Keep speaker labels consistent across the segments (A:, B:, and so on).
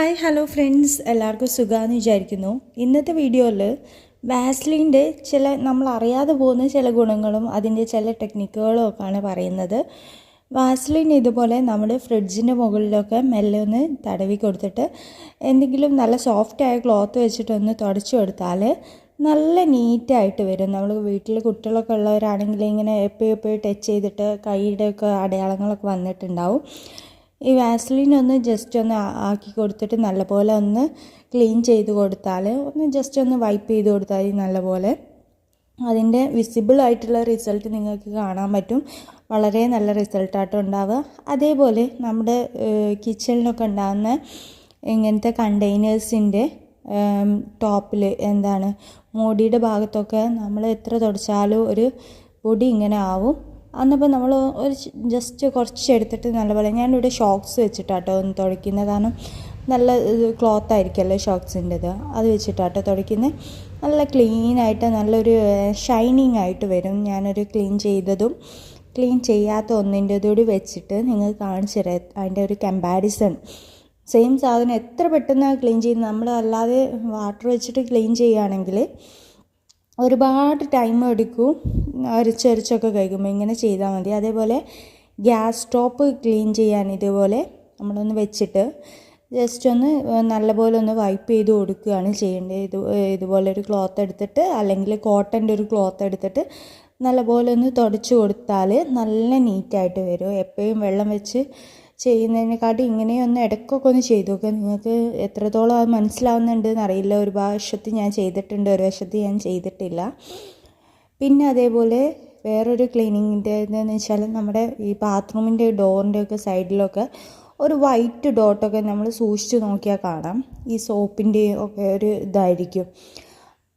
A: Hi hello friends, എല്ലാവർക്കും സുഖമാണെന്ന് വിചാരിക്കുന്നു. ഇന്നത്തെ വീഡിയോയിൽ വാസ്ലിൻ്റെ ചില നമ്മൾ അറിയാതെ പോകുന്ന ചില ഗുണങ്ങളും അതിൻ്റെ ചില ടെക്നിക്കുകളും ഒക്കെയാണ് പറയുന്നത്. വാസ്ലിൻ ഇതുപോലെ നമ്മുടെ ഫ്രിഡ്ജിൻ്റെ മുകളിലൊക്കെ മെല്ലെ ഒന്ന് തടവി കൊടുത്തിട്ട് എന്തെങ്കിലും നല്ല സോഫ്റ്റായ ക്ലോത്ത് വെച്ചിട്ടൊന്ന് തുടച്ചു കൊടുത്താൽ നല്ല നീറ്റായിട്ട് വരും. നമ്മൾ വീട്ടിൽ കുട്ടികളൊക്കെ ഉള്ളവരാണെങ്കിൽ ഇങ്ങനെ എപ്പോഴും ടച്ച് ചെയ്തിട്ട് കൈയുടെയൊക്കെ അടയാളങ്ങളൊക്കെ വന്നിട്ടുണ്ടാവും. ഈ വാസ്ലിൻ ഒന്ന് ജസ്റ്റ് ഒന്ന് ആക്കി കൊടുത്തിട്ട് നല്ലപോലെ ഒന്ന് ക്ലീൻ ചെയ്ത് കൊടുത്താൽ ഒന്ന് ജസ്റ്റ് ഒന്ന് വൈപ്പ് ചെയ്ത് കൊടുത്താൽ നല്ലപോലെ അതിൻ്റെ വിസിബിൾ ആയിട്ടുള്ള റിസൾട്ട് നിങ്ങൾക്ക് കാണാൻ പറ്റും. വളരെ നല്ല റിസൾട്ടായിട്ട് ഉണ്ടാവുക. അതേപോലെ നമ്മുടെ കിച്ചണിലൊക്കെ ഉണ്ടാകുന്ന ഇങ്ങനത്തെ കണ്ടെയ്നേഴ്സിൻ്റെ ടോപ്പിൽ മൂടിയുടെ ഭാഗത്തൊക്കെ നമ്മൾ എത്ര തുടച്ചാലും ഒരു പൊടി ഇങ്ങനെ ആവും. അന്നപ്പോൾ നമ്മൾ ഒരു ജസ്റ്റ് കുറച്ച് എടുത്തിട്ട് നല്ലപോലെ ഞാനിവിടെ ഷോക്സ് വെച്ചിട്ടാട്ടോ ഒന്ന് തുടയ്ക്കുന്നത്. കാരണം നല്ല ക്ലോത്ത് ആയിരിക്കുമല്ലോ ഷോക്സിൻ്റെത്, അത് വെച്ചിട്ടാട്ടോ തുടയ്ക്കുന്നത്. നല്ല ക്ലീനായിട്ട് നല്ലൊരു ഷൈനിങ് ആയിട്ട് വരും. ഞാനൊരു ക്ലീൻ ചെയ്തതും ക്ലീൻ ചെയ്യാത്ത ഒന്നിൻ്റെതൂടി വെച്ചിട്ട് നിങ്ങൾക്ക് കാണിച്ചു തരാം അതിൻ്റെ ഒരു കമ്പാരിസൺ. സെയിം സാധനം എത്ര പെട്ടെന്ന് ക്ലീൻ ചെയ്യുന്നത്. നമ്മൾ അല്ലാതെ വാട്ടർ വെച്ചിട്ട് ക്ലീൻ ചെയ്യുകയാണെങ്കിൽ ഒരുപാട് ടൈം എടുക്കും, അരിച്ചൊക്കെ കഴിക്കുമ്പോൾ. ഇങ്ങനെ ചെയ്താൽ മതി. അതേപോലെ ഗ്യാസ് സ്റ്റോപ്പ് ക്ലീൻ ചെയ്യാൻ ഇതുപോലെ നമ്മളൊന്ന് വെച്ചിട്ട് ജസ്റ്റ് ഒന്ന് നല്ലപോലെ ഒന്ന് വൈപ്പ് ചെയ്ത് കൊടുക്കുകയാണ് ചെയ്യേണ്ടത്. ഇതുപോലെ ഒരു ക്ലോത്ത് എടുത്തിട്ട് അല്ലെങ്കിൽ കോട്ടൻ്റെ ഒരു ക്ലോത്ത് എടുത്തിട്ട് നല്ലപോലെ ഒന്ന് തുടച്ച് കൊടുത്താൽ നല്ല നീറ്റായിട്ട് വരും. എപ്പോഴും വെള്ളം വെച്ച് ചെയ്യുന്നതിനെക്കാട്ടി ഇങ്ങനെയൊന്ന് ഇടയ്ക്കൊക്കെ ഒന്ന് ചെയ്തു നോക്കുക. നിങ്ങൾക്ക് എത്രത്തോളം അത് മനസ്സിലാവുന്നുണ്ടെന്ന് അറിയില്ല. ഒരു വശത്ത് ഞാൻ ചെയ്തിട്ടുണ്ട്, ഒരു വശത്ത് ഞാൻ ചെയ്തിട്ടില്ല. പിന്നെ അതേപോലെ വേറൊരു ക്ലീനിങ്ങിൻ്റെ എന്ന് വെച്ചാൽ നമ്മുടെ ഈ ബാത്റൂമിൻ്റെ ഡോറിൻ്റെ ഒക്കെ സൈഡിലൊക്കെ ഒരു വൈറ്റ് ഡോട്ടൊക്കെ നമ്മൾ സൂക്ഷിച്ച് നോക്കിയാൽ കാണാം. ഈ സോപ്പിൻ്റെ ഒക്കെ ഒരു ഇതായിരിക്കും.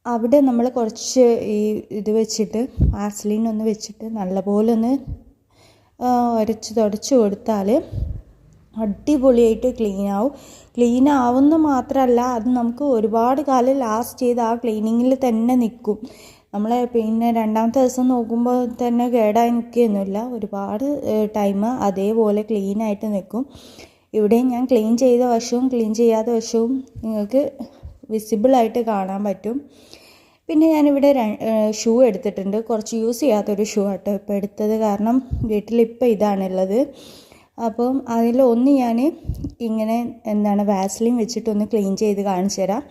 A: അവിടെ നമ്മൾ കുറച്ച് ഈ ഇത് വെച്ചിട്ട് വാസ്ലിൻ ഒന്ന് വെച്ചിട്ട് നല്ലപോലെ ഒന്ന് ഉരച്ച് തുടച്ച് കൊടുത്താൽ അടിപൊളിയായിട്ട് ക്ലീൻ ആവുന്ന മാത്രമല്ല, അത് നമുക്ക് ഒരുപാട് കാലം ലാസ്റ്റ് ചെയ്ത് ആ ക്ലീനിങ്ങിൽ തന്നെ നിൽക്കും. നമ്മളെ പിന്നെ രണ്ടാമത്തെ ദിവസം നോക്കുമ്പോൾ തന്നെ കേടായി നിൽക്കുകയൊന്നുമില്ല. ഒരുപാട് ടൈം അതേപോലെ ക്ലീനായിട്ട് നിൽക്കും. ഇവിടെ ഞാൻ ക്ലീൻ ചെയ്ത വശവും ക്ലീൻ ചെയ്യാത്ത വശവും നിങ്ങൾക്ക് വിസിബിളായിട്ട് കാണാൻ പറ്റും. പിന്നെ ഞാനിവിടെ ഷൂ എടുത്തിട്ടുണ്ട്. കുറച്ച് യൂസ് ചെയ്യാത്തൊരു ഷൂ ആട്ടോ ഇപ്പോൾ എടുത്തത്. കാരണം വീട്ടിലിപ്പോൾ ഇതാണുള്ളത്. അപ്പം അതിലൊന്ന് ഞാൻ ഇങ്ങനെ വാസ്ലിൻ വെച്ചിട്ടൊന്ന് ക്ലീൻ ചെയ്ത് കാണിച്ചു തരാം.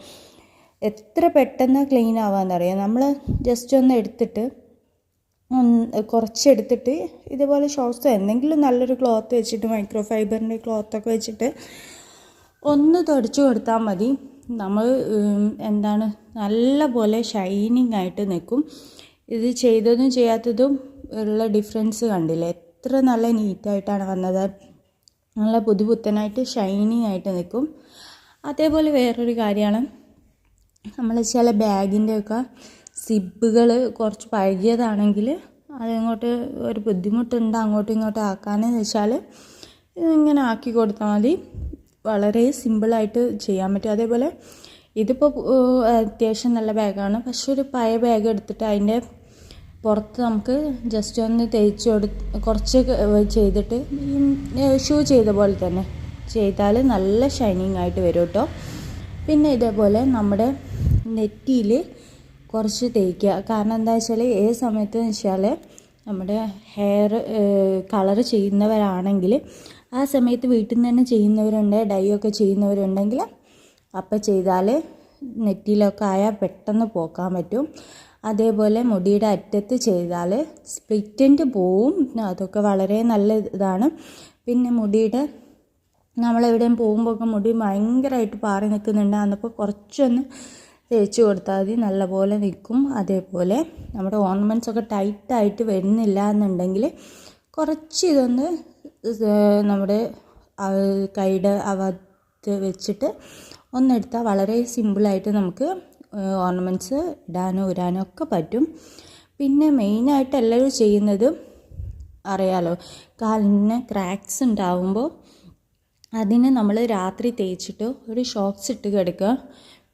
A: എത്ര പെട്ടെന്ന് ക്ലീൻ ആവാമെന്നറിയാം. നമ്മൾ ജസ്റ്റ് ഒന്ന് എടുത്തിട്ട് കുറച്ചെടുത്തിട്ട് ഇതുപോലെ ഷോർട്സോ എന്തെങ്കിലും നല്ലൊരു ക്ലോത്ത് വെച്ചിട്ട് മൈക്രോ ഫൈബറിൻ്റെ ക്ലോത്തൊക്കെ വെച്ചിട്ട് ഒന്ന് തുടച്ചു കൊടുത്താൽ മതി. നമ്മൾ നല്ല പോലെ ഷൈനിങ് ആയിട്ട് നിൽക്കും. ഇത് ചെയ്തതും ചെയ്യാത്തതും ഉള്ള ഡിഫറൻസ് കണ്ടില്ലേ? എത്ര നല്ല നീറ്റായിട്ടാണ് വന്നത്. നല്ല പുതുപുത്തനായിട്ട് ഷൈനിങ് ആയിട്ട് നിൽക്കും. അതേപോലെ വേറൊരു കാര്യമാണ്, നമ്മൾ ചില ബാഗിൻ്റെയൊക്കെ സിബുകൾ കുറച്ച് പഴകിയതാണെങ്കിൽ അതിങ്ങോട്ട് ഒരു ബുദ്ധിമുട്ടുണ്ട് അങ്ങോട്ടും ഇങ്ങോട്ടും ആക്കാനെന്ന് വെച്ചാൽ ഇങ്ങനെ ആക്കി കൊടുത്താൽ മതി. വളരെ സിമ്പിളായിട്ട് ചെയ്യാൻ പറ്റും. അതേപോലെ ഇതിപ്പോൾ അത്യാവശ്യം നല്ല ബാഗാണ്. പക്ഷെ ഒരു പഴയ ബാഗ് എടുത്തിട്ട് അതിൻ്റെ പുറത്ത് നമുക്ക് ജസ്റ്റ് ഒന്ന് തേച്ച് കുറച്ച് ചെയ്തിട്ട് ഷൂ ചെയ്ത പോലെ തന്നെ ചെയ്താൽ നല്ല ഷൈനിങ് ആയിട്ട് വരും കേട്ടോ. പിന്നെ ഇതേപോലെ നമ്മുടെ നെറ്റിയിൽ കുറച്ച് തേക്കുക. കാരണം എന്താ വെച്ചാൽ ഏത് സമയത്ത് വെച്ചാൽ നമ്മുടെ ഹെയർ കളർ ചെയ്യുന്നവരാണെങ്കിൽ ആ സമയത്ത് വീട്ടിൽ നിന്ന് തന്നെ ചെയ്യുന്നവരുണ്ട്, ഡൈ ഒക്കെ ചെയ്യുന്നവരുണ്ടെങ്കിൽ അപ്പം ചെയ്താൽ നെറ്റിയിലൊക്കെ ആയാൽ പെട്ടെന്ന് പോക്കാൻ പറ്റും. അതേപോലെ മുടിയുടെ അറ്റത്ത് ചെയ്താൽ സ്പ്ലിറ്റൻ്റ് പോവും. അതൊക്കെ വളരെ നല്ല ഇതാണ്. പിന്നെ മുടിയുടെ നമ്മളെവിടെയും പോകുമ്പോഴൊക്കെ മുടി ഭയങ്കരമായിട്ട് പാറി നിൽക്കുന്നുണ്ട്, അന്നപ്പോൾ കുറച്ചൊന്ന് തേച്ച് കൊടുത്താൽ മതി, നല്ലപോലെ നിൽക്കും. അതേപോലെ നമ്മുടെ ഓർണമെൻറ്റ്സൊക്കെ ടൈറ്റായിട്ട് വരുന്നില്ല എന്നുണ്ടെങ്കിൽ കുറച്ച് ഇതൊന്ന് നമ്മുടെ കൈയുടെ അവത്ത് വെച്ചിട്ട് ഒന്നെടുത്താൽ വളരെ സിമ്പിളായിട്ട് നമുക്ക് ഓർണമെൻറ്റ്സ് ഇടാനോ ഊരാനോ ഒക്കെ പറ്റും. പിന്നെ മെയിനായിട്ട് എല്ലാവരും ചെയ്യുന്നത് അറിയാലോ, കാലിന് ക്രാക്സ് ഉണ്ടാവുമ്പോൾ അതിന് നമ്മൾ രാത്രി തേച്ചിട്ട് ഒരു ഷോക്സ് ഇട്ട് കിടക്കുക.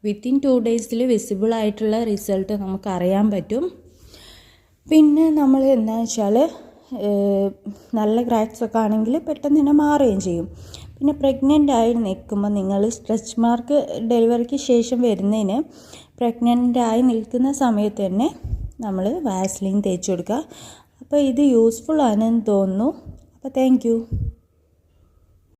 A: വിത്തിൻ 2 days വിസിബിളായിട്ടുള്ള റിസൾട്ട് നമുക്ക് അറിയാൻ പറ്റും. പിന്നെ നമ്മൾ എന്താണെന്ന് വെച്ചാൽ നല്ല ക്രാക്സ് ഒക്കെ ആണെങ്കിൽ പെട്ടെന്ന് തന്നെ മാറുകയും ചെയ്യും. പിന്നെ പ്രഗ്നൻ്റ് ആയി നിൽക്കുമ്പോൾ നിങ്ങൾ സ്ട്രെച്ച് മാർക്ക് ഡെലിവറിക്ക് ശേഷം വരുന്നതിന് പ്രഗ്നൻ്റ് ആയി നിൽക്കുന്ന സമയത്ത് തന്നെ നമ്മൾ വാസ്ലിൻ തേച്ച് കൊടുക്കുക. അപ്പോൾ ഇത് യൂസ്ഫുൾ ആണെന്ന് തോന്നുന്നു. അപ്പോൾ താങ്ക് യു.